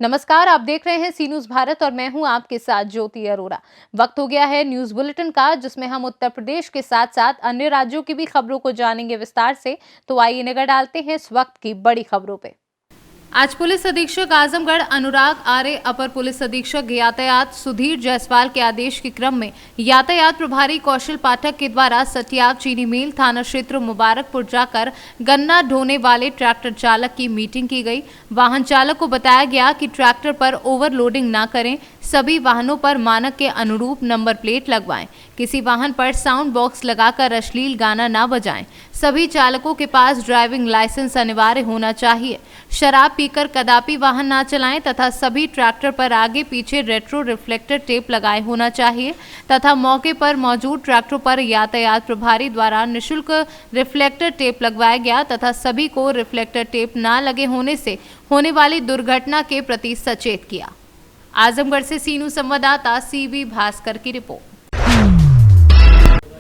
नमस्कार, आप देख रहे हैं सी न्यूज भारत और मैं हूं आपके साथ ज्योति अरोरा। वक्त हो गया है न्यूज बुलेटिन का, जिसमें हम उत्तर प्रदेश के साथ साथ अन्य राज्यों की भी खबरों को जानेंगे विस्तार से। तो आइए नजर डालते हैं इस वक्त की बड़ी खबरों पे। आज पुलिस अधीक्षक आजमगढ़ अनुराग आर्य, अपर पुलिस अधीक्षक यातायात सुधीर जायसवाल के आदेश के क्रम में यातायात प्रभारी कौशल पाठक के द्वारा सटियाव चीनी मिल थाना क्षेत्र मुबारकपुर जाकर गन्ना ढोने वाले ट्रैक्टर चालक की मीटिंग की गई। वाहन चालक को बताया गया कि ट्रैक्टर पर ओवरलोडिंग न करें, सभी वाहनों पर मानक के अनुरूप नंबर प्लेट लगवाएं, किसी वाहन पर साउंड बॉक्स लगाकर अश्लील गाना न बजाएं, सभी चालकों के पास ड्राइविंग लाइसेंस अनिवार्य होना चाहिए, शराब पीकर कदापि वाहन न चलाएं तथा सभी ट्रैक्टर पर आगे पीछे रेट्रो रिफ्लेक्टर टेप लगाए होना चाहिए तथा मौके पर मौजूद ट्रैक्टरों पर यातायात प्रभारी द्वारा निःशुल्क रिफ्लेक्टर टेप लगवाया गया तथा सभी को रिफ्लेक्टर टेप न लगे होने से होने वाली दुर्घटना के प्रति सचेत किया। आजमगढ़ से सी न्यूज संवाददाता सीवी भास्कर की रिपोर्ट।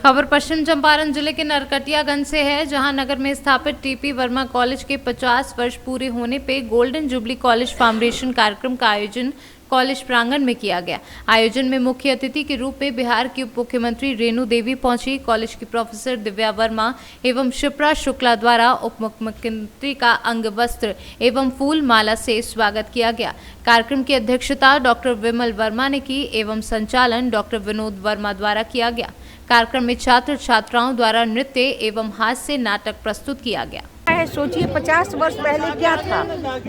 खबर पश्चिम चंपारण जिले के नरकटियागंज से है, जहां नगर में स्थापित टीपी वर्मा कॉलेज के 50 वर्ष पूरे होने पे गोल्डन जुबली कॉलेज फाउंडेशन कार्यक्रम का आयोजन कॉलेज प्रांगण में किया गया। आयोजन में मुख्य अतिथि के रूप में बिहार की उप मुख्यमंत्री रेणु देवी पहुंची। कॉलेज की प्रोफेसर दिव्या वर्मा एवं शिप्रा शुक्ला द्वारा उप मुख्यमंत्री का अंग वस्त्र एवं फूल माला से स्वागत किया गया। कार्यक्रम की अध्यक्षता डॉक्टर विमल वर्मा ने की एवं संचालन डॉक्टर विनोद वर्मा द्वारा किया गया। कार्यक्रम में छात्र छात्राओं द्वारा नृत्य एवं हास्य नाटक प्रस्तुत किया गया। सोचिए 50 वर्ष पहले क्या था।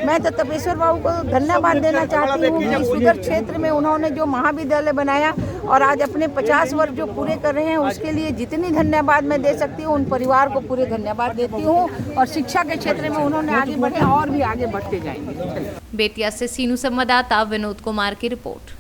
मैं तो तपेश्वर बाबू को धन्यवाद देना चाहती हूँ कि सुदर क्षेत्र में उन्होंने जो महाविद्यालय बनाया और आज अपने 50 वर्ष जो पूरे कर रहे हैं, उसके लिए जितनी धन्यवाद मैं दे सकती हूँ, उन परिवार को पूरे धन्यवाद देती हूँ। और शिक्षा के क्षेत्र में उन्होंने आगे बढ़े और भी आगे बढ़ते जाएंगे। बेतिया से सी न्यूज संवाददाता विनोद कुमार की रिपोर्ट।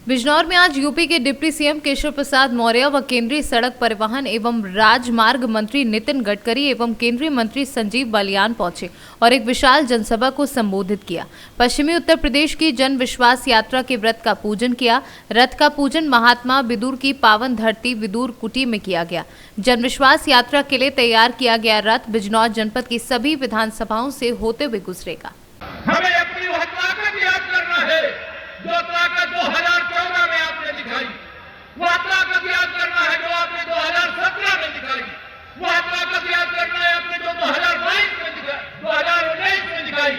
बिजनौर में आज यूपी के डिप्टी सीएम केशव प्रसाद मौर्य व केंद्रीय सड़क परिवहन एवं राजमार्ग मंत्री नितिन गडकरी एवं केंद्रीय मंत्री संजीव बालियान पहुंचे और एक विशाल जनसभा को संबोधित किया। पश्चिमी उत्तर प्रदेश की जन विश्वास यात्रा के व्रत का पूजन किया। रथ का पूजन महात्मा विदुर की पावन धरती विदुर कुटी में किया गया। जन विश्वास यात्रा के लिए तैयार किया गया रथ बिजनौर जनपद की सभी विधानसभाओं से होते हुए गुजरेगा। हमें अपनी वह ताकत याद करना है जो ताकत 2014 में आपने दिखाई, वह ताकत याद करना है जो आपने 2017 में दिखाई, वह ताकत याद करना है आपने जो 2022 में दिखाई, 2019 में दिखाई।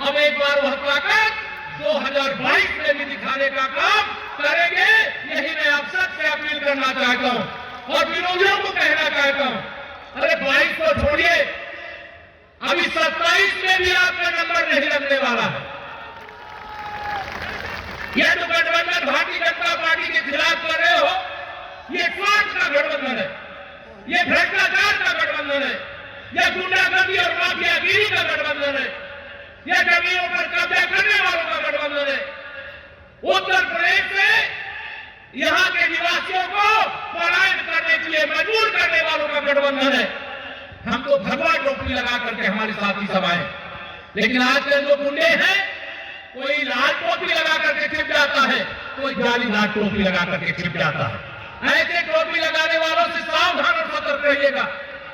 अब एक बार वह ताकत 2022 में भी दिखाने का काम करेंगे, यही मैं आप सबसे अपील करना चाहता हूं और विरोधियों को कहना चाहता हूं। अरे 22 को छोड़िए, अभी 27 में भी आपका नंबर नहीं लगने वाला है। यह तो गठबंधन भारतीय जनता पार्टी के खिलाफ कर रहे हो, ये स्वार्थ का गठबंधन है, ये भ्रष्टाचार का गठबंधन है, यह गुंडागर्दी और माफियागिरी का गठबंधन है, यह जमीनों पर कब्जा करने वालों का गठबंधन है। उत्तर प्रदेश में यहाँ के निवासियों को पलायन करने के लिए मजबूर करने वालों का गठबंधन है। हम तो भगवा टोपी लगा करके हमारे साथी सब आए, लेकिन आजकल जो गुंडे हैं, कोई लाल टोपी लगा करके छिप जाता है, कोई जाली लाल टोपी लगा करके छिप जाता है। ऐसे टोपी लगाने वालों से सावधान और सतर्क रहिएगा।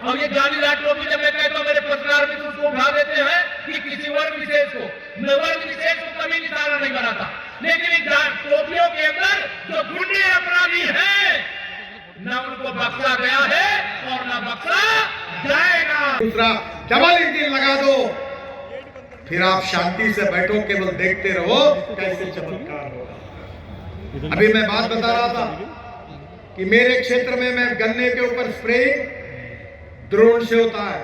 और ये जाली लाल टोपी जब मैं कहता हूं, मेरे पत्रकार भी उसको उठा देते हैं कि किसी वर्ग विशेष को, मैं वर्ग विशेष को कभी निशाना नहीं बनाता, लेकिन इन टोपियों के अंदर जो गुंडे अपराधी हैं, न उनको बख्शा गया है और न बख्शा जाएगा। दूसरा डबल इंजन लगा दो, फिर आप शांति से बैठो, केवल देखते रहो कैसे चमत्कार होगा। अभी मैं बात बता रहा था कि मेरे क्षेत्र में मैं गन्ने के ऊपर स्प्रे ड्रोन से होता है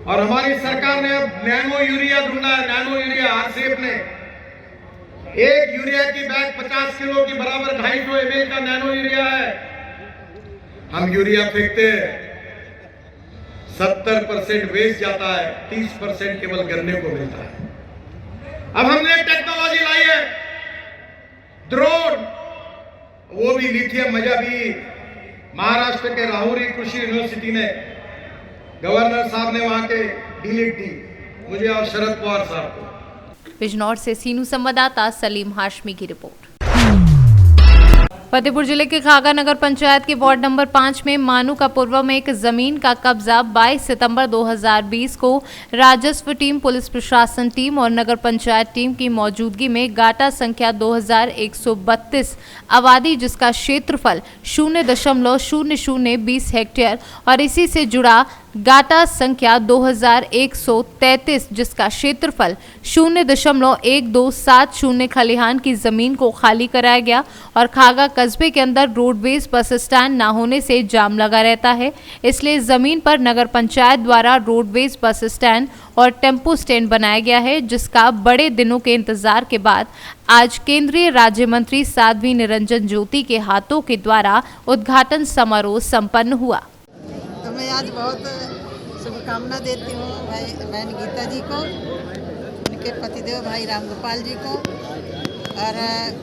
और हमारी सरकार ने अब नैनो यूरिया ढूंढा है। नैनो यूरिया आरसीएफ ने एक यूरिया की बैग 50 किलो की बराबर 250 ml का नैनो यूरिया है। हम यूरिया फेंकते हैं, 70% वेस्ट जाता है, 30% केवल गन्ने को मिलता है। अब हमने टेक्नोलॉजी लाई है, ड्रोन, वो भी लिथियम मजा भी महाराष्ट्र के राहुरी कृषि यूनिवर्सिटी ने, गवर्नर साहब ने वहां के डिलीट दी मुझे और शरद पवार साहब को। बिजनौर से सी न्यूज संवाददाता सलीम हाशमी की रिपोर्ट। फतेहपुर जिले के खागा नगर पंचायत के वार्ड नंबर 5 में मानूकापुरवा में एक जमीन का कब्जा 22 सितंबर 2020 को राजस्व टीम, पुलिस प्रशासन टीम और नगर पंचायत टीम की मौजूदगी में गाटा संख्या 2132 आबादी, जिसका क्षेत्रफल 0.0020 हेक्टेयर और इसी से जुड़ा गाटा संख्या 2133 जिसका क्षेत्रफल 0.1270 खलिहान की जमीन को खाली कराया गया और खागा कस्बे के अंदर रोडवेज बस स्टैंड न होने से जाम लगा रहता है। इसलिए जमीन पर नगर पंचायत द्वारा रोडवेज बस स्टैंड और टेम्पो स्टैंड बनाया गया है, जिसका बड़े दिनों के इंतजार के बाद आज केंद्रीय राज्य मंत्री साध्वी निरंजन ज्योति के हाथों के द्वारा उद्घाटन समारोह संपन्न हुआ। तो मैं आज बहुत शुभकामना देती हूँ भाई बहन गीता जी को, उनके पतिदेव भाई रामगोपाल जी को और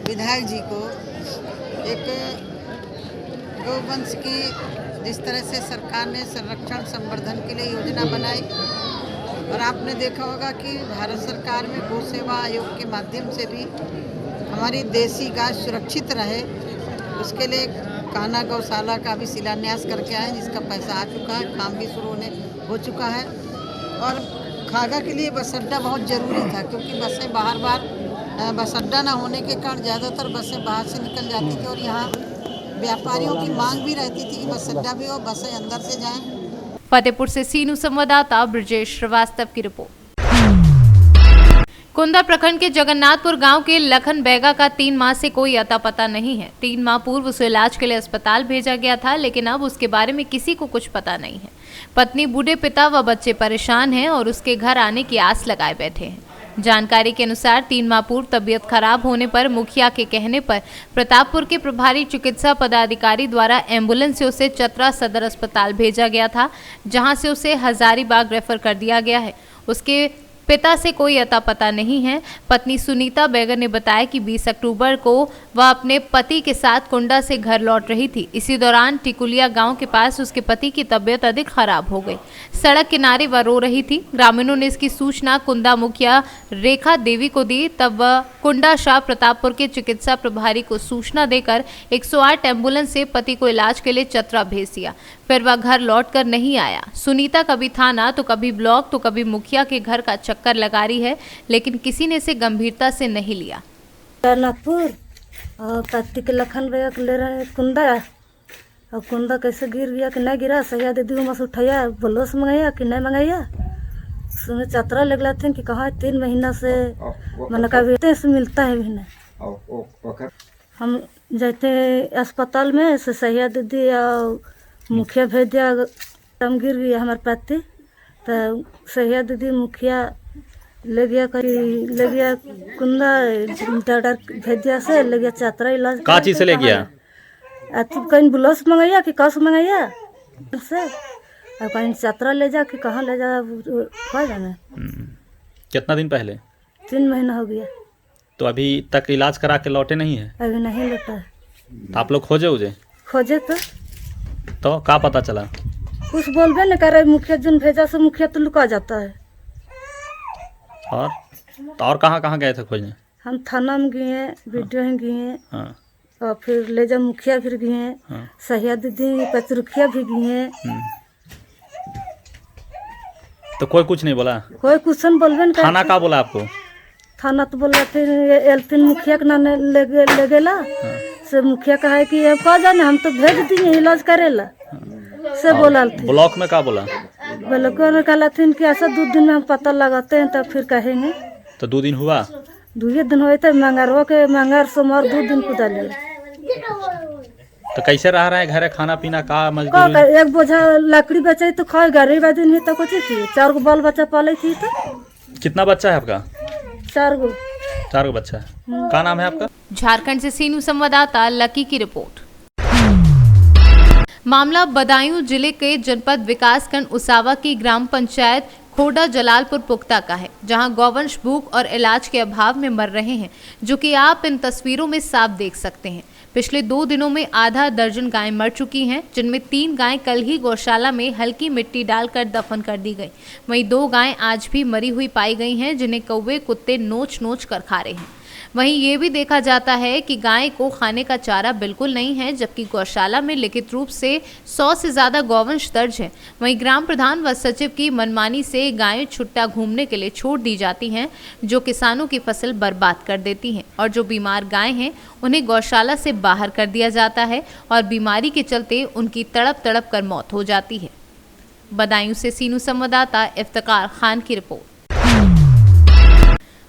विधायक जी को। एक गौवंश की जिस तरह से सरकार ने संरक्षण संवर्धन के लिए योजना बनाई और आपने देखा होगा कि भारत सरकार में गौ सेवा आयोग के माध्यम से भी हमारी देसी गाय सुरक्षित रहे, उसके लिए कान्हा गौशाला का भी शिलान्यास करके आए, जिसका पैसा आ चुका है, काम भी शुरू हो चुका है। और खागा के लिए बस अड्डा बहुत ज़रूरी था, क्योंकि बसें बार बस अड्डा ना होने के कारण ज़्यादातर बसें बाहर से निकल जाती थी और यहाँ व्यापारियों की मांग भी रहती थी कि बस अड्डा भी हो, बसें अंदर से जाएं। फतेहपुर से सीनू संवाददाता ब्रजेश श्रीवास्तव की रिपोर्ट। कुंदा प्रखंड के जगन्नाथपुर गांव के लखन बैगा का 3 माह से कोई अता पता नहीं है। 3 माह पूर्व उसे इलाज के लिए अस्पताल भेजा गया था, लेकिन अब उसके बारे में किसी को कुछ पता नहीं है। पत्नी, बूढ़े पिता व बच्चे परेशान हैं और उसके घर आने की आस लगाए बैठे हैं। जानकारी के अनुसार 3 माह पूर्व तबीयत खराब होने पर मुखिया के कहने पर प्रतापपुर के प्रभारी चिकित्सा पदाधिकारी द्वारा एम्बुलेंस से उसे चतरा सदर अस्पताल भेजा गया था, जहां से उसे हजारीबाग रेफर कर दिया गया है। उसके पिता से कोई अता पता नहीं है। पत्नी सुनीता बैगर ने बताया कि 20 अक्टूबर को वह अपने पति के साथ कुंडा से घर लौट रही थी। इसी दौरान टिकुलिया गांव के पास उसके पति की तबीयत अधिक खराब हो गई। सड़क किनारे वह रो रही थी। ग्रामीणों ने इसकी सूचना कुंदा मुखिया रेखा देवी को दी, तब वह कुंडा शाह प्रतापपुर के चिकित्सा प्रभारी को सूचना देकर 108 एम्बुलेंस से पति को इलाज के लिए चतरा भेज दिया। फिर वह घर लौटकर नहीं आया। सुनीता कभी थाना तो कभी ब्लॉक तो कभी मुखिया के घर का चक्कर लगा रही है, लेकिन किसी ने इसे गंभीरता से नहीं लिया। जगन्नाथपुर और पति के लखन बैग ले रहे कुंदा, और कुंदा कैसे गिर गया कि नहीं गिरा, सैया दीदी को मस उठाया, बलोस मंगाया कि नहीं मंगाया। सुने चतरा लगला थे कि कहाँ 3 महीना से मन का से मिलता है भी नहीं। हम जाते अस्पताल में से सैया दीदी और मुखिया भेज दिया, दम गिर गया हमारे पति, तो सैया दीदी मुखिया ले गया कुंदा, डॉक्टर भेज दिया से ले गया चतरा इलाज। कहाँ चीज से ले गया? कहीं बुलस मंगाया कि कस मंगाया से, और कहीं चतरा ले जा कि कहाँ ले जा हो जाना। कितना दिन पहले? 3 महीना हो गया। तो अभी तक इलाज करा के लौटे नहीं है? अभी नहीं लौटा है। तो आप लोग खोजे तो क्या पता चला? कुछ बोलबे न करे, मुखिया जुन भेजा से मुखिया तो लुका जाता है। और कहाँ गए थे खोजने? हम थाना में गए, वीडियो में गए, हाँ। और फिर ले जा मुखिया फिर गए, हाँ। सहिया दीदी पचरुखिया भी गए। तो कोई कुछ नहीं बोला? कोई कुछ न बोलबे न करे। थाना का बोला आपको? थाना तो बोला फिर एल्फिन मुखिया के नाम ले गेला से मुखिया कहा कि अब का जाने, हम तो भेज दिए इलाज करेला से बोला। ब्लॉक में का बोला? ब्लॉक में कहला थी कि ऐसा 2 दिन में हम पता लगाते हैं तब फिर कहेंगे। तो 2 दिन हुआ? 2 दिन हुए थे, मंगल सोमवार 2 दिन कुदा लिए। तो कैसे रह रहे हैं घर? खाना पीना का मजबूरी? एक बोझा लकड़ी बचाई तो खाए, गरीब आदमी है तो कुछ थी। 4 गो बाल बच्चा पाले थी। तो कितना बच्चा है आपका? 4 गो बच्चा है। क्या नाम है आपका? झारखंड से सीनू संवाददाता लकी की रिपोर्ट। मामला बदायूं जिले के जनपद विकासखंड उसावा की ग्राम पंचायत खोड़ा जलालपुर पुख्ता का है, जहां गौवंश भूख और इलाज के अभाव में मर रहे हैं, जो कि आप इन तस्वीरों में साफ देख सकते हैं। पिछले 2 दिनों में आधा दर्जन गायें मर चुकी हैं, जिनमें 3 गायें कल ही गौशाला में हल्की मिट्टी डालकर दफन कर दी गई। वहीं 2 गायें आज भी मरी हुई पाई गई हैं, जिन्हें कौवे कुत्ते नोच कर खा रहे हैं। वहीं ये भी देखा जाता है कि गाय को खाने का चारा बिल्कुल नहीं है, जबकि गौशाला में लिखित रूप से 100 से ज्यादा गौवंश दर्ज है। वहीं ग्राम प्रधान व सचिव की मनमानी से गायें छुट्टा घूमने के लिए छोड़ दी जाती हैं, जो किसानों की फसल बर्बाद कर देती हैं, और जो बीमार गायें हैं उन्हें गौशाला से बाहर कर दिया जाता है और बीमारी के चलते उनकी तड़प तड़प कर मौत हो जाती है। बदायूं से सीनू संवाददाता इफ्तिकार खान की रिपोर्ट।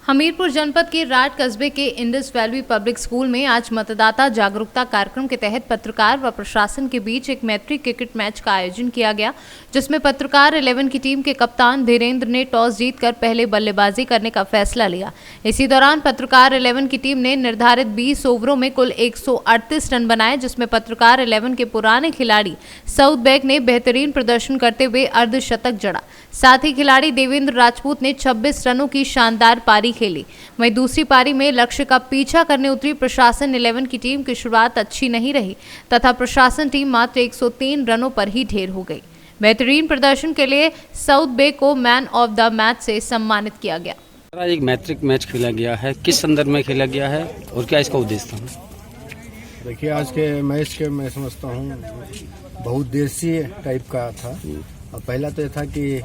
हमीरपुर जनपद के राट कस्बे के इंडस वैली पब्लिक स्कूल में आज मतदाता जागरूकता कार्यक्रम के तहत पत्रकार व प्रशासन के बीच एक मैत्री क्रिकेट मैच का आयोजन किया गया, जिसमें पत्रकार 11 की टीम के कप्तान धीरेन्द्र ने टॉस जीतकर पहले बल्लेबाजी करने का फैसला लिया। इसी दौरान पत्रकार 11 की टीम ने निर्धारित 20 ओवरों में कुल 138 रन बनाए, जिसमें पत्रकार 11 के पुराने खिलाड़ी सऊद बेग ने बेहतरीन प्रदर्शन करते हुए अर्धशतक जड़ा। साथ ही खिलाड़ी देवेंद्र राजपूत ने 26 रनों की शानदार पारी खेली। वहीं दूसरी पारी में लक्ष्य का पीछा करने उतरी प्रशासन 11 की टीम की शुरुआत अच्छी नहीं रही तथा प्रशासन टीम मात्र 103 रनों पर ही ढेर हो गई। बेहतरीन प्रदर्शन के लिए सऊद बेग को मैन ऑफ द मैच से सम्मानित किया गया। एक मैट्रिक मैच खेला गया है, किस संदर्भ में खेला गया है और क्या इसका उद्देश्य था? देखिए, आज के मैच के मैं समझता हूँ बहुत देसी टाइप का था। और पहला तो यह था कि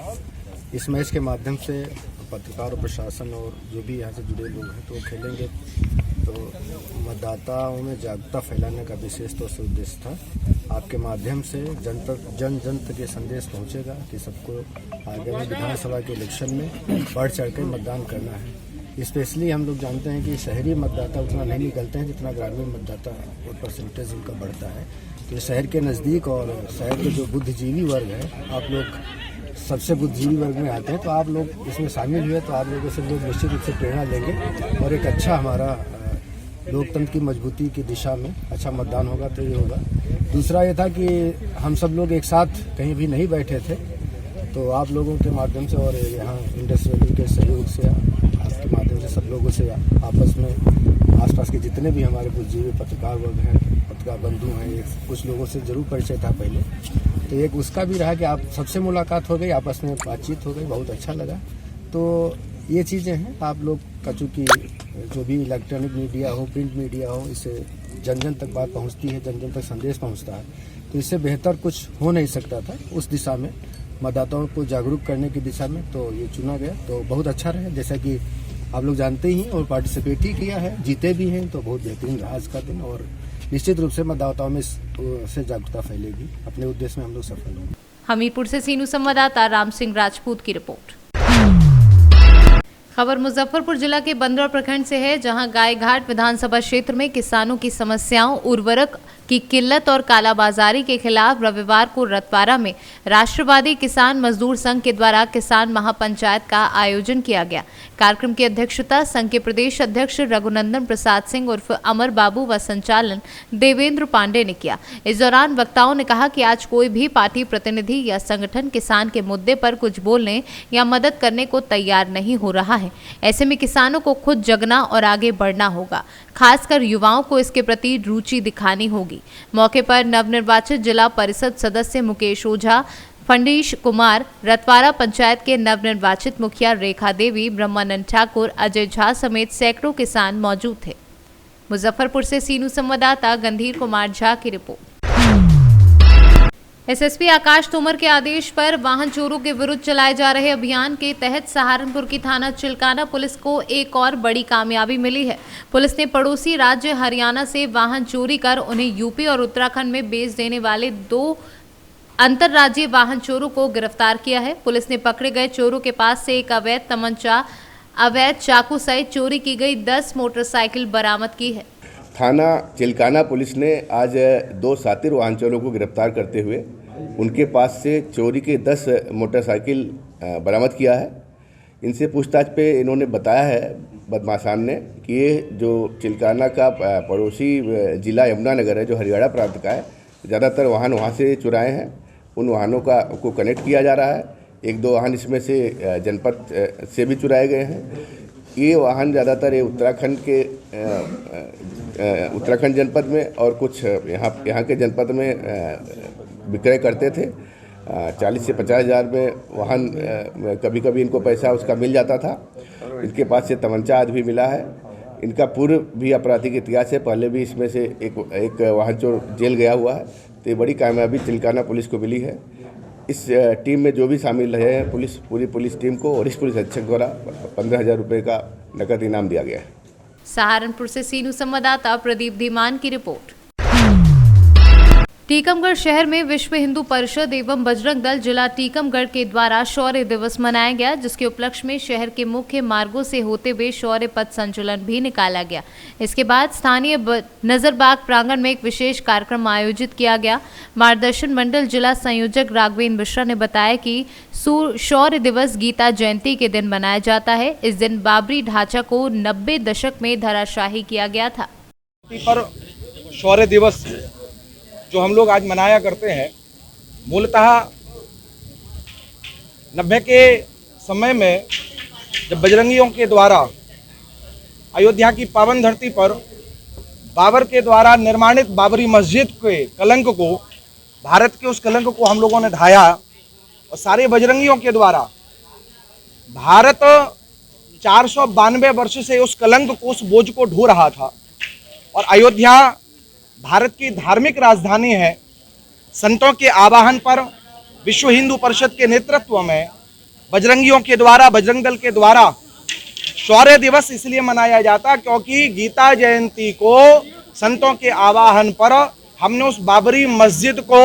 इस मैच के माध्यम से पत्रकार और प्रशासन और जो भी यहाँ से जुड़े लोग हैं तो खेलेंगे, तो मतदाताओं में जागरूकता फैलाने का विशेष तौर से उद्देश्य था। आपके माध्यम से जन तक ये संदेश पहुँचेगा कि सबको आगामी विधानसभा के इलेक्शन में बढ़ चढ़ कर मतदान करना है। स्पेशली हम लोग जानते हैं कि शहरी मतदाता उतना नहीं निकलते हैं जितना ग्रामीण मतदाता और परसेंटेज उनका बढ़ता है। तो शहर के नज़दीक और शहर के जो बुद्धिजीवी वर्ग है, आप लोग सबसे बुद्धिजीवी वर्ग में आते हैं, तो आप लोग इसमें शामिल हुए तो आप लोगों से लोग निश्चित रूप से प्रेरणा लेंगे और एक अच्छा हमारा लोकतंत्र की मजबूती की दिशा में अच्छा मतदान होगा तो ये होगा। दूसरा ये था कि हम सब लोग एक साथ कहीं भी नहीं बैठे थे, तो आप लोगों के माध्यम से और यहाँ इंडस वैली के सहयोग से आपके माध्यम से सब लोगों से आपस में आसपास के जितने भी हमारे बुद्धिजीवी पत्रकार वर्ग हैं, पत्रकार बंधु हैं, कुछ लोगों से जरूर परिचय था पहले, तो एक उसका भी रहा कि आप सबसे मुलाकात हो गई, आपस में बातचीत हो गई, बहुत अच्छा लगा। तो ये चीज़ें हैं, आप लोग का चूँकि जो भी इलेक्ट्रॉनिक मीडिया हो, प्रिंट मीडिया हो, इससे जन जन तक बात पहुँचती है, जन जन तक संदेश पहुँचता है, तो इससे बेहतर कुछ हो नहीं सकता था उस दिशा में, मतदाताओं को जागरूक करने की दिशा में, तो ये चुना गया। तो बहुत अच्छा रहा, जैसा कि आप लोग जानते ही और पार्टिसिपेट ही किया है, जीते भी हैं, तो बहुत बेहतरीन रहा आज का दिन और निश्चित रूप से मतदाताओं में से जागरूकता फैलेगी। अपने उद्देश्य में हम लोग सफल होंगे। हमीरपुर से सीनू संवाददाता राम सिंह राजपूत की रिपोर्ट। खबर मुजफ्फरपुर जिला के बंदरा प्रखंड से है, जहां गायघाट विधानसभा क्षेत्र में किसानों की समस्याओं, उर्वरक की किल्लत और कालाबाजारी के खिलाफ रविवार को रतवारा में राष्ट्रवादी किसान मजदूर संघ के द्वारा किसान महापंचायत का आयोजन किया गया। कार्यक्रम की अध्यक्षता संघ के प्रदेश अध्यक्ष रघुनंदन प्रसाद सिंह उर्फ अमर बाबू व संचालन देवेंद्र पांडे ने किया। इस दौरान वक्ताओं ने कहा कि आज कोई भी पार्टी प्रतिनिधि या संगठन किसान के मुद्दे पर कुछ बोलने या मदद करने को तैयार नहीं हो रहा है। ऐसे में किसानों को खुद जगना और आगे बढ़ना होगा, खासकर युवाओं को इसके प्रति रुचि दिखानी होगी। मौके पर नवनिर्वाचित जिला परिषद सदस्य मुकेश ओझा, फंडीश कुमार, रतवारा पंचायत के नवनिर्वाचित मुखिया रेखा देवी, ब्रह्मानंद ठाकुर, अजय झा समेत सैकड़ों किसान मौजूद थे। मुजफ्फरपुर से सीनू संवाददाता गंधीर कुमार झा की रिपोर्ट। एसएसपी आकाश तोमर के आदेश पर वाहन चोरों के विरुद्ध चलाए जा रहे अभियान के तहत सहारनपुर की थाना चिल्काना पुलिस को एक और बड़ी कामयाबी मिली है। पुलिस ने पड़ोसी राज्य हरियाणा से वाहन चोरी कर उन्हें यूपी और उत्तराखंड में बेच देने वाले 2 अंतर्राज्यीय वाहन चोरों को गिरफ्तार किया है। पुलिस ने पकड़े गए चोरों के पास से एक अवैध तमंचा, अवैध चाकू सहित चोरी की गई 10 मोटरसाइकिल बरामद की है। थाना चिल्काना पुलिस ने आज 2 शातिर वाहन चोरों को गिरफ्तार करते हुए उनके पास से चोरी के 10 मोटरसाइकिल बरामद किया है। इनसे पूछताछ पे इन्होंने बताया है बदमाशान ने कि ये जो चिल्काना का पड़ोसी जिला यमुनानगर है, जो हरियाणा प्रांत का है, ज़्यादातर वाहन वहाँ से चुराए हैं। उन वाहनों को कनेक्ट किया जा रहा है। 1-2 वाहन इसमें से जनपद से भी चुराए गए हैं। ये वाहन ज़्यादातर ये उत्तराखंड जनपद में और कुछ यहाँ के जनपद में विक्रय करते थे। 40 से 50 हज़ार में वाहन कभी कभी इनको पैसा उसका मिल जाता था। इनके पास से तमंचा आज भी मिला है। इनका पूर्व भी आपराधिक इतिहास है, पहले भी इसमें से एक वाहन चोर जेल गया हुआ है। तो ये बड़ी कामयाबी चिल्काना पुलिस को मिली है। इस टीम में जो भी शामिल रहे हैं पूरी पुलिस टीम को वरिष्ठ पुलिस अधीक्षक द्वारा 15,000 रुपये का नकद इनाम दिया गया है। सहारनपुर से सीनू संवाददाता प्रदीप धीमान की रिपोर्ट। टीकमगढ़ शहर में विश्व हिंदू परिषद एवं बजरंग दल जिला टीकमगढ़ के द्वारा शौर्य दिवस मनाया गया, जिसके उपलक्ष्य में शहर के मुख्य मार्गों से होते हुए शौर्य पथ संचलन भी निकाला गया। इसके बाद स्थानीय नजरबाग प्रांगण में एक विशेष कार्यक्रम आयोजित किया गया। मार्गदर्शन मंडल जिला संयोजक राघवेंद्र मिश्रा ने बताया कि शौर्य दिवस गीता जयंती के दिन मनाया जाता है। इस दिन बाबरी ढांचा को 90 दशक में धराशाही किया गया था। पर शौर्य दिवस जो हम लोग आज मनाया करते हैं, मूलतः 90 के समय में जब बजरंगियों के द्वारा अयोध्या की पावन धरती पर बाबर के द्वारा निर्माणित बाबरी मस्जिद के कलंक को, भारत के उस कलंक को हम लोगों ने ढाया और सारे बजरंगियों के द्वारा भारत 492 वर्ष से उस कलंक को, उस बोझ को ढो रहा था। और अयोध्या भारत की धार्मिक राजधानी है। संतों के आवाहन पर विश्व हिंदू परिषद के नेतृत्व में बजरंगियों के द्वारा, बजरंग दल के द्वारा शौर्य दिवस इसलिए मनाया जाता क्योंकि गीता जयंती को संतों के आवाहन पर हमने उस बाबरी मस्जिद को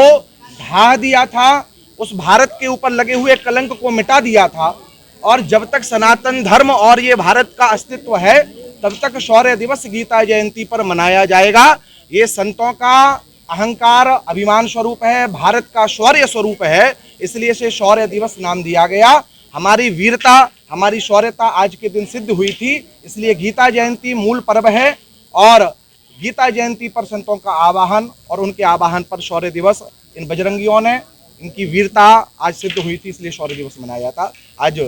ढा दिया था, उस भारत के ऊपर लगे हुए कलंक को मिटा दिया था। और जब तक सनातन धर्म और ये भारत का अस्तित्व है तब तक शौर्य दिवस गीता जयंती पर मनाया जाएगा। ये संतों का अहंकार, अभिमान स्वरूप है, भारत का शौर्य स्वरूप है, इसलिए से शौर्य दिवस नाम दिया गया। हमारी वीरता, हमारी शौर्यता आज के दिन सिद्ध हुई थी, इसलिए गीता जयंती मूल पर्व है। और गीता जयंती पर संतों का आवाहन और उनके आवाहन पर शौर्य दिवस, इन बजरंगियों ने, इनकी वीरता आज सिद्ध हुई थी, इसलिए शौर्य दिवस मनाया जाता। आज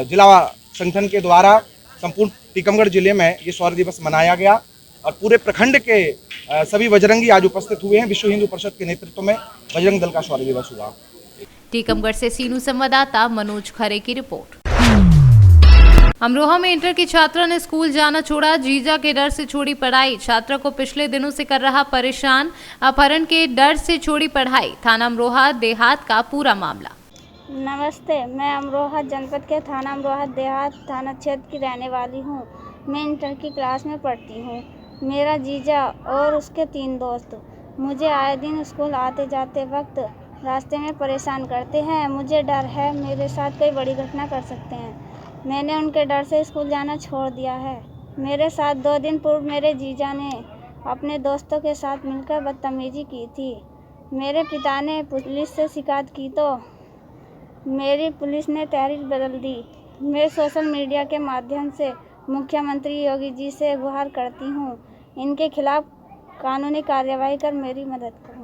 जिला संगठन के द्वारा संपूर्ण टीकमगढ़ जिले में ये शौर्य दिवस मनाया गया और पूरे प्रखंड के सभी बजरंगी आज उपस्थित हुए हैं। विश्व हिंदू परिषद के नेतृत्व में बजरंग दल का शौर्य दिवस हुआ। टीकमगढ़ से सीनू संवाददाता मनोज खरे की रिपोर्ट। अमरोहा में इंटर की छात्रा ने स्कूल जाना छोड़ा, जीजा के डर से छोड़ी पढ़ाई। छात्रा को पिछले दिनों से कर रहा परेशान, अपहरण के डर से छोड़ी पढ़ाई। थाना अमरोहा देहात का पूरा मामला। नमस्ते, मैं अमरोहा जनपद के थाना अमरोहा देहात थाना क्षेत्र की रहने वाली हूँ। मैं इंटर की क्लास में पढ़ती हूँ। मेरा जीजा और उसके 3 दोस्त मुझे आए दिन स्कूल आते जाते वक्त रास्ते में परेशान करते हैं। मुझे डर है मेरे साथ कोई बड़ी घटना कर सकते हैं। मैंने उनके डर से स्कूल जाना छोड़ दिया है। मेरे साथ 2 दिन पूर्व मेरे जीजा ने अपने दोस्तों के साथ मिलकर बदतमीजी की थी। मेरे पिता ने पुलिस से शिकायत की तो मेरी पुलिस ने तहरीर बदल दी। मैं सोशल मीडिया के माध्यम से मुख्यमंत्री योगी जी से गुहार करती हूँ, इनके खिलाफ कानूनी कार्यवाही कर मेरी मदद करें।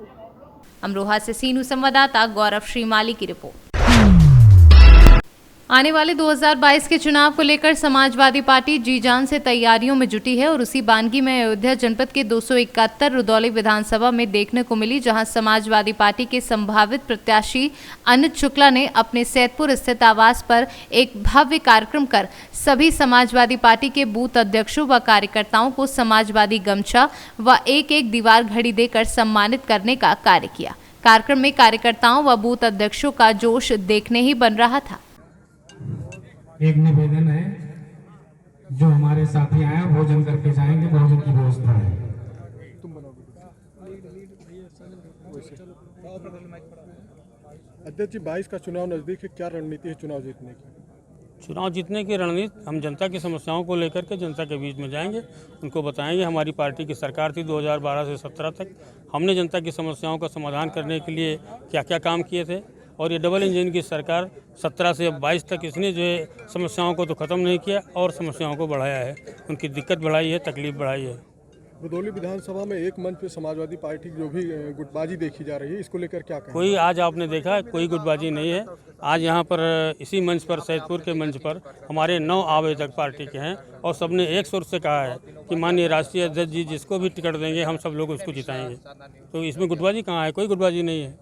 अमरोहा से सीनू संवाददाता गौरव श्रीमाली की रिपोर्ट। आने वाले 2022 के चुनाव को लेकर समाजवादी पार्टी जी जान से तैयारियों में जुटी है और उसी बानगी में अयोध्या जनपद के 271 रुदौली विधानसभा में देखने को मिली, जहां समाजवादी पार्टी के संभावित प्रत्याशी अनित शुक्ला ने अपने सैदपुर स्थित आवास पर एक भव्य कार्यक्रम कर सभी समाजवादी पार्टी के बूथ अध्यक्षों व कार्यकर्ताओं को समाजवादी गमछा व एक दीवार घड़ी देकर सम्मानित करने का कार्य किया। कार्यक्रम में कार्यकर्ताओं व बूथ अध्यक्षों का जोश देखने ही बन रहा था। एक निवेदन है, जो हमारे साथी आए भोजन करके जाएंगे, भोजन की व्यवस्था है। अध्यक्ष जी, 22 का चुनाव नजदीक है, क्या रणनीति है चुनाव जीतने की? चुनाव जीतने की रणनीति हम जनता की समस्याओं को लेकर के जनता के बीच में जाएंगे, उनको बताएंगे। हमारी पार्टी की सरकार थी 2012 से 17 तक, हमने जनता की समस्याओं का समाधान करने के लिए क्या क्या काम किए थे। और ये डबल इंजन की सरकार 17 से 22 तक इसने जो है समस्याओं को तो ख़त्म नहीं किया और समस्याओं को बढ़ाया है, उनकी दिक्कत बढ़ाई है, तकलीफ बढ़ाई है। रुदौली विधानसभा में एक मंच पे समाजवादी पार्टी की जो भी गुटबाजी देखी जा रही है, इसको लेकर क्या कहें? कोई आज आपने देखा कोई गुटबाजी नहीं है। आज यहाँ पर इसी मंच पर, सैदपुर के मंच पर हमारे 9 आवेदक पार्टी के हैं और सबने एक सुर से कहा है कि माननीय राष्ट्रीय अध्यक्ष जी जिसको भी टिकट देंगे हम सब लोग उसको जिताएंगे। तो इसमें गुटबाजी कहाँ है? कोई गुटबाजी नहीं है।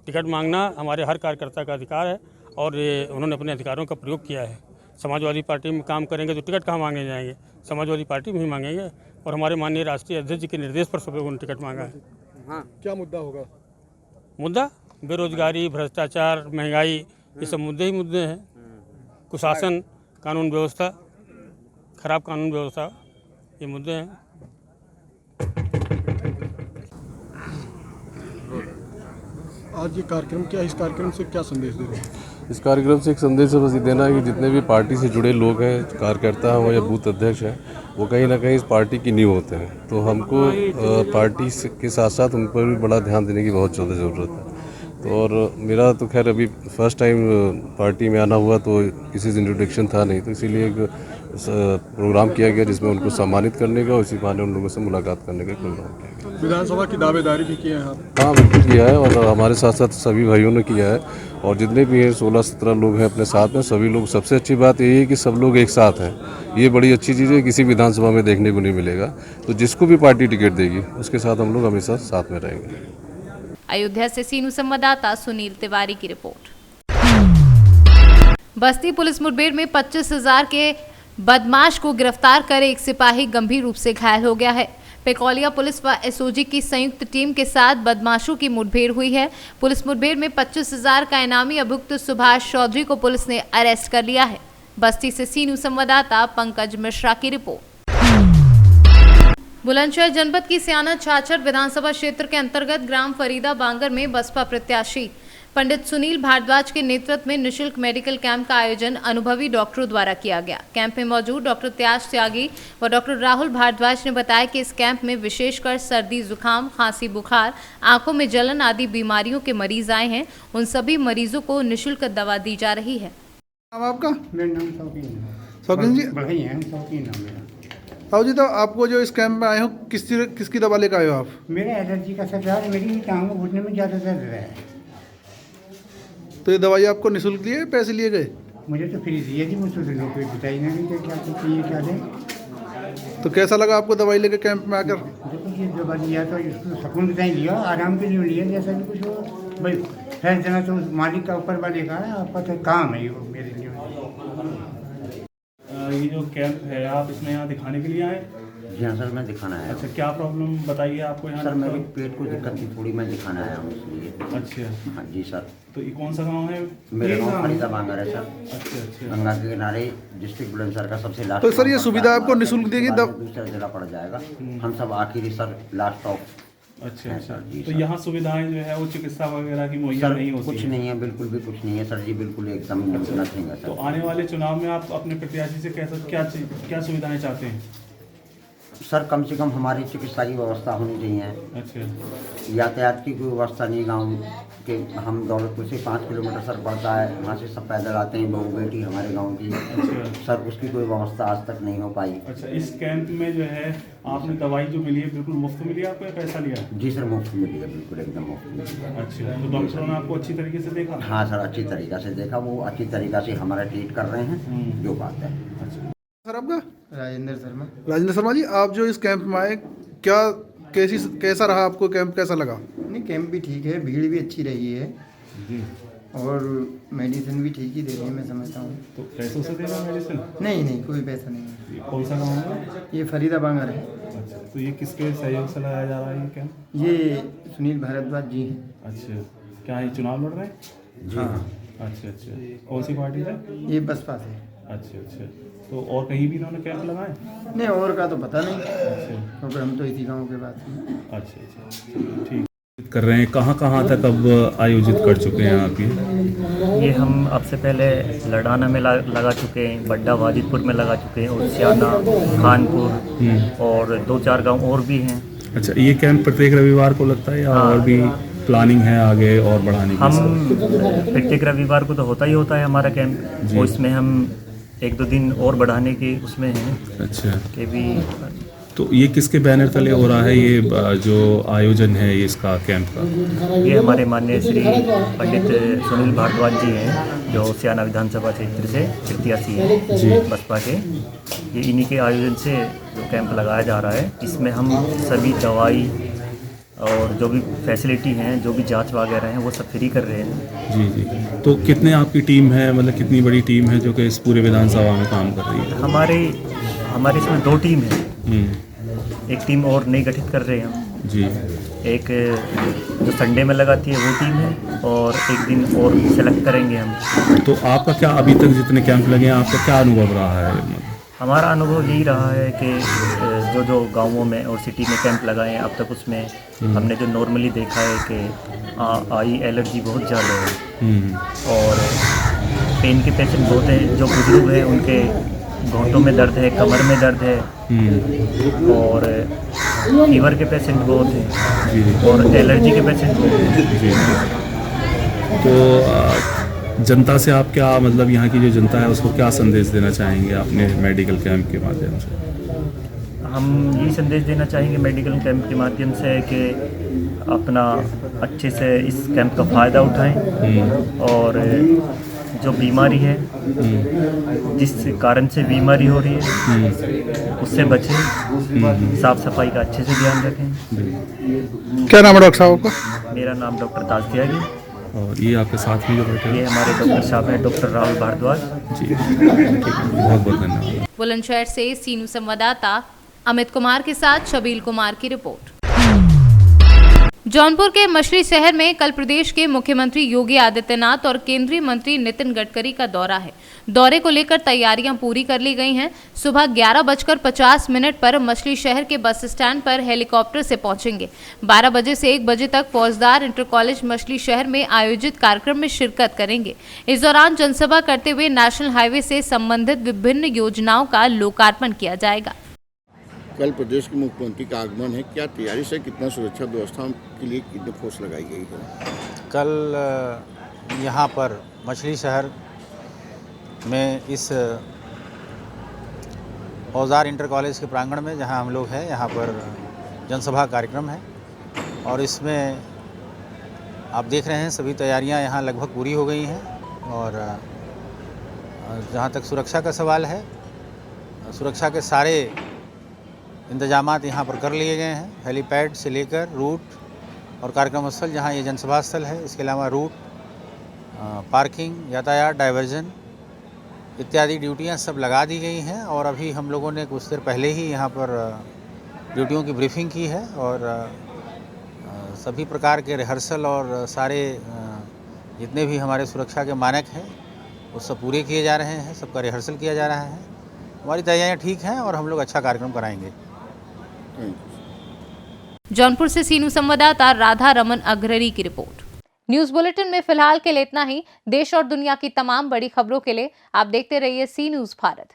टिकट मांगना हमारे हर कार्यकर्ता का अधिकार है और ये उन्होंने अपने अधिकारों का प्रयोग किया है। समाजवादी पार्टी में काम करेंगे तो टिकट कहाँ मांगने जाएंगे? समाजवादी पार्टी में ही मांगेंगे और हमारे माननीय राष्ट्रीय अध्यक्ष जी के निर्देश पर सभी उन्होंने टिकट मांगा है। हाँ, क्या मुद्दा होगा? मुद्दा बेरोजगारी, भ्रष्टाचार, महंगाई, ये सब मुद्दे ही मुद्दे हैं। कुशासन, कानून व्यवस्था, खराब कानून व्यवस्था, ये मुद्दे हैं। आज ये कार्यक्रम क्या, इस कार्यक्रम से क्या संदेश दे रहे हैं? इस कार्यक्रम से एक संदेश बस ये देना है कि जितने भी पार्टी से जुड़े लोग हैं, कार्यकर्ता हैं या बूथ अध्यक्ष हैं, वो कहीं ना कहीं इस पार्टी की नींव होते हैं। तो हमको पार्टी के साथ साथ उन पर भी बड़ा ध्यान देने की बहुत ज़्यादा ज़रूरत है। तो और मेरा तो खैर अभी फर्स्ट टाइम पार्टी में आना हुआ, तो किसी से इंट्रोडक्शन था नहीं, तो इसीलिए एक प्रोग्राम किया गया जिसमें उनको सम्मानित करने का और इसी बहाने उन लोगों से मुलाकात करने का प्रोग्राम किया गया। विधानसभा की दावेदारी भी की है आप? हाँ, बिल्कुल किया है और हमारे साथ साथ सभी भाइयों ने किया है और जितने भी हैं 16-17 लोग हैं अपने साथ में, सभी लोग। सबसे अच्छी बात यही है कि सब लोग एक साथ हैं। ये बड़ी अच्छी चीज़ है, किसी विधानसभा में देखने को नहीं मिलेगा। तो जिसको भी पार्टी टिकट देगी उसके साथ हम लोग हमेशा साथ में रहेंगे। अयोध्या से सीनू संवाददाता सुनील तिवारी की रिपोर्ट। बस्ती पुलिस मुठभेड़ में 25,000 के बदमाश को गिरफ्तार कर एक सिपाही गंभीर रूप से घायल हो गया है। पेकोलिया पुलिस व एसओजी की संयुक्त टीम के साथ बदमाशों की मुठभेड़ हुई है। पुलिस मुठभेड़ में 25,000 का इनामी अभियुक्त सुभाष चौधरी को पुलिस ने अरेस्ट कर लिया है। बस्ती से सीनू संवाददाता पंकज मिश्रा की रिपोर्ट। बुलंदशहर जनपद की सियाना छाछर विधानसभा क्षेत्र के अंतर्गत ग्राम फरीदा बांगर में बसपा प्रत्याशी पंडित सुनील भारद्वाज के नेतृत्व में निशुल्क मेडिकल कैंप का आयोजन अनुभवी डॉक्टरों द्वारा किया गया। कैंप में मौजूद डॉक्टर त्याग त्यागी व डॉक्टर राहुल भारद्वाज ने बताया कि इस कैंप में विशेषकर सर्दी, जुकाम, खांसी, बुखार, आंखों में जलन आदि बीमारियों के मरीज आए हैं। उन सभी मरीजों को निःशुल्क दवा दी जा रही है। आपका? मेरा नाम शौकीन जी बढ़ई है, शौकीन नाम मेरा। साहू जी, तो आपको जो इस कैंप में आए हो, किसकी दवा लेकर आए हो आप? मेरा एलर्जी का सर, मेरी टांगों घुटने में ज़्यादा दर्द है। तो ये दवाई आपको निःशुल्क दी है, पैसे लिए गए? मुझे तो फ्री दी है जी, मुझसे तो लोग बताई नहीं कि क्या चाहिए क्या दें। तो कैसा लगा आपको दवाई लेकर कैंप में आकर? देखो ये दवा लिया तो इसको सुकून बताई लिया, आराम के लिए लिया, जैसा भी कुछ हो भाई फैस देना तो मालिक का ऊपर वाले का है, आपका तो काम है ये मेरे लिए। ये जो कैंप है आप इसमें यहाँ दिखाने के लिए आए? जी हाँ सर, मैं दिखाना आया। अच्छा, क्या प्रॉब्लम बताइए आपको यहाँ? सर मेरी पेट को दिक्कत थी थोड़ी, मैं दिखाना आया हूँ इसलिए। अच्छा, हाँ जी सर। तो ये कौन सा गांव है? मेरा गांव फरीदा बांगर है सर। अच्छा। गंगा के किनारे, डिस्ट्रिक्ट बुलंदशहर का सबसे लास्ट। तो सर ये सुविधा आपको निःशुल्क देगी? दूसरा जिला पड़ जाएगा, हम सब आखिरी सर लास्ट ऑफ। अच्छा। तो यहाँ सुविधाएं जो है वो चिकित्सा वगैरह की मुहैया नहीं होती? कुछ नहीं है, बिल्कुल भी कुछ नहीं है सर जी, बिल्कुल एकदम नथिंग है सर। तो आने वाले चुनाव में आप अपने प्रत्याशी से क्या सुविधाएं चाहते हैं? सर कम से कम हमारी चिकित्सा की व्यवस्था होनी चाहिए। अच्छा। यातायात की कोई व्यवस्था नहीं गांव के, हम दौलतपुर से 5 किलोमीटर सर पड़ता है, वहाँ से सब पैदल आते हैं, बहू बेटी हमारे गांव की। अच्छा। सर उसकी कोई व्यवस्था आज तक नहीं हो पाई। अच्छा, इस कैंप में जो है आपने दवाई जो मिली है बिल्कुल मुफ्त मिली है आपको या पैसा लिया? जी सर, मुफ्त मिली है, बिल्कुल एकदम मुफ्त मिली है। अच्छा, तो डॉक्टरों ने आपको अच्छी तरीके से देखा? हाँ सर, अच्छी तरीक़ा से देखा, वो अच्छी तरीक़ा से हमारा ट्रीट कर रहे हैं, जो बात है। अच्छा सर, आपका? राजेंद्र शर्मा। राजेंद्र शर्मा जी, आप जो इस कैंप में आए, कैसा रहा आपको कैंप, कैसा लगा? नहीं, कैंप भी ठीक है, भीड़ भी अच्छी रही है जी, और मेडिसिन भी ठीक ही दे रही है, मैं समझता हूँ। तो पैसों से दे रहा है मेडिसिन? नहीं, कोई पैसा नहीं है। ये कौन सा गाँव है? ये फरीदा बांगर है। अच्छा, तो ये किसके सहयोग से लगाया जा रहा है ये कैंप? ये सुनील भारद्वाज जी हैं। अच्छा, क्या ये चुनाव लड़ रहे हैं? जी हाँ। अच्छा। कौन सी पार्टी है? ये बसपा से। अच्छा। तो और कहीं भी इन्होंने कैंप लगाए? नहीं, और का तो पता नहीं। अच्छा, क्योंकि हम तो इसी गाँव के बात हैं। अच्छा, ठीक कर रहे हैं। कहाँ तक अब आयोजित कर चुके हैं आप ये हम अब से पहले लड़ाना में लगा चुके हैं, बड्डा वाजिदपुर में लगा चुके हैं, और सियाना, खानपुर और 2-4 गांव और भी हैं। अच्छा, ये कैंप प्रत्येक रविवार को लगता है या और भी प्लानिंग है आगे और बढ़ाने की? हम प्रत्येक रविवार को तो होता है हमारा कैंप, और इसमें हम 1-2 दिन और बढ़ाने के उसमें हैं। अच्छा, कि भी। तो ये किसके बैनर तले हो रहा है ये जो आयोजन है ये इसका कैंप का? ये हमारे माननीय श्री पंडित सुनील भारद्वाज जी हैं, जो सियाना विधानसभा क्षेत्र से प्रत्याशी हैं बसपा के। ये इन्हीं के आयोजन से जो कैंप लगाया जा रहा है, इसमें हम सभी दवाई और जो भी फैसिलिटी हैं, जो भी जांच वगैरह हैं, वो सब फ्री कर रहे हैं। जी। तो कितने आपकी टीम है, मतलब कितनी बड़ी टीम है जो कि इस पूरे विधानसभा में काम कर रही है? हमारी इसमें 2 टीम है। एक टीम और नई गठित कर रहे हैं हम जी। एक जो संडे में लगाती है वो टीम है और एक दिन और सेलेक्ट करेंगे हम। तो आपका क्या अभी तक जितने कैंप लगे हैं आपका क्या अनुभव रहा है? हमारा अनुभव यही रहा है कि जो गांवों में और सिटी में कैंप लगाए हैं अब तक उसमें हमने जो नॉर्मली देखा है कि आई एलर्जी बहुत ज़्यादा है और पेन के पेशेंट बहुत हैं। जो बुजुर्ग हैं उनके घुटनों में दर्द है, कमर में दर्द है और फीवर के पेशेंट बहुत हैं और एलर्जी के पेशेंट बहुत हैं। तो जनता से आप क्या मतलब यहाँ की जो जनता है उसको क्या संदेश देना चाहेंगे अपने मेडिकल कैंप के माध्यम से? हम यही संदेश देना चाहेंगे मेडिकल कैंप के माध्यम से कि अपना अच्छे से इस कैंप का फ़ायदा उठाएं और जो बीमारी है जिस कारण से बीमारी हो रही है उससे बचें, साफ सफाई का अच्छे से ध्यान रखें। क्या नाम है डॉक्टर साहब का? मेरा नाम डॉक्टर दास त्यागी और ये आपके साथ में जो बैठे ये हमारे डॉक्टर साहब हैं डॉक्टर राहुल भारद्वाज जी। बहुत बहुत धन्यवाद। बुलंदशहर से सीनू संवाददाता अमित कुमार के साथ शबील कुमार की रिपोर्ट। जौनपुर के मछली शहर में कल प्रदेश के मुख्यमंत्री योगी आदित्यनाथ और केंद्रीय मंत्री नितिन गडकरी का दौरा है। दौरे को लेकर तैयारियां पूरी कर ली गई हैं। सुबह 11:50 पर मछली शहर के बस स्टैंड पर हेलीकॉप्टर से पहुंचेंगे। 12 बजे से 1 बजे तक फौजदार इंटर कॉलेज मछली शहर में आयोजित कार्यक्रम में शिरकत करेंगे। इस दौरान जनसभा करते हुए नेशनल हाईवे से संबंधित विभिन्न योजनाओं का लोकार्पण किया जाएगा। कल प्रदेश के मुख्यमंत्री का आगमन है, क्या तैयारी से कितना सुरक्षा व्यवस्था के लिए कितनी फोर्स लगाई गई है? कल यहाँ पर मछली शहर में इस फौजदार इंटर कॉलेज के प्रांगण में जहाँ हम लोग हैं यहाँ पर जनसभा कार्यक्रम है और इसमें आप देख रहे हैं सभी तैयारियाँ यहाँ लगभग पूरी हो गई हैं और जहाँ तक सुरक्षा का सवाल है सुरक्षा के सारे इंतजामात यहाँ पर कर लिए गए हैं। हेलीपैड से लेकर रूट और कार्यक्रम स्थल जहाँ ये जनसभा स्थल है, इसके अलावा रूट, पार्किंग, यातायात, डाइवर्जन इत्यादि ड्यूटियाँ सब लगा दी गई हैं और अभी हम लोगों ने कुछ देर पहले ही यहाँ पर ड्यूटियों की ब्रीफिंग की है और सभी प्रकार के रिहर्सल और सारे जितने भी हमारे सुरक्षा के मानक हैं वो सब पूरे किए जा रहे हैं, सबका रिहर्सल किया जा रहा है। हमारी तैयारियाँ ठीक हैं और हम लोग अच्छा कार्यक्रम कराएंगे। जौनपुर से सीनू संवाददाता राधा रमन अग्ररी की रिपोर्ट। न्यूज बुलेटिन में फिलहाल के लिए इतना ही। देश और दुनिया की तमाम बड़ी खबरों के लिए आप देखते रहिए सी न्यूज भारत।